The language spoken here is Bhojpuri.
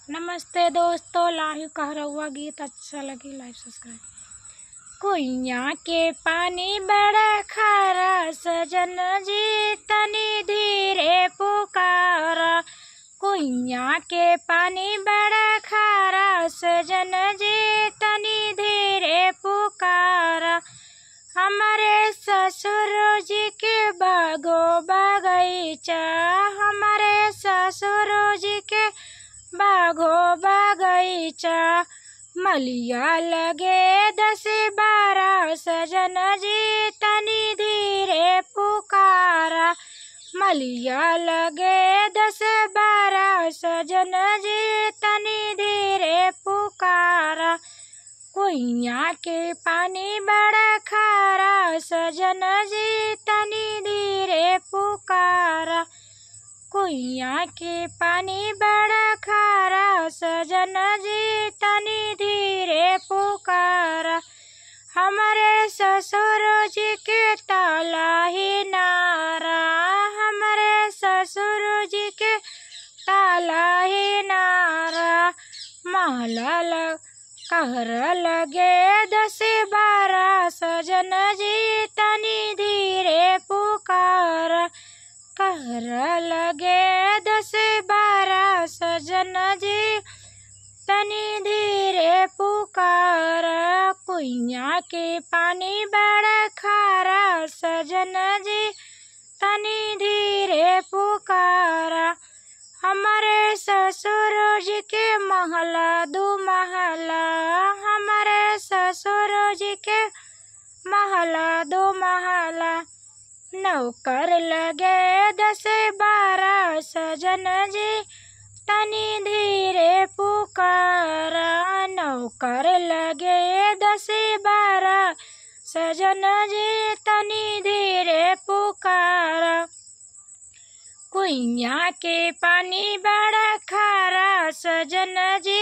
नमस्ते दोस्तों, लाइव कह रहुआ गीत अच्छा लगी लाइव सब्सक्राइब। कुइया के पानी बड़ा खारा, सजन जी तनी धीरे पुकारा। कुइया के पानी बड़ा खारा, सजन जी तनी धीरे पुकारा। हमारे ससुर जी के बागो बगीचा, हमारे ससुर जी के बागो बगीचा। मलिया लगे 10-12, सजन जी तनी धीरे पुकारा। मलिया लगे 10-12, सजन जी तनी धीरे पुकारा। कुइया के पानी बड़ा खारा, सजन जी तनी धीरे पुकारा। कुइया के पानी बड़ा खारा, सजन जी तनी धीरे पुकारा। हमारे ससुर जी के ताला ही नारा, हमारे ससुर जी के ताला ही नारा। महला कहर लगे 10-12, सजन जी तनी धीरे पुकारा। कहर लगे 10-12, सजन जी तनी धीरे पुकारा। कुइया के पानी बड़ा खारा, सजन जी तनी धीरे पुकारा। हमारे ससुर जी के महला 2 महला, हमारे ससुर जी के महला 2 महला। नौकर लगे 10-12, सजन जी तनी धीरे पुकारा। नौकर लगे 10-12, सजन जी तनी धीरे पुकारा। कुइया के पानी बड़ा खारा, सजन जी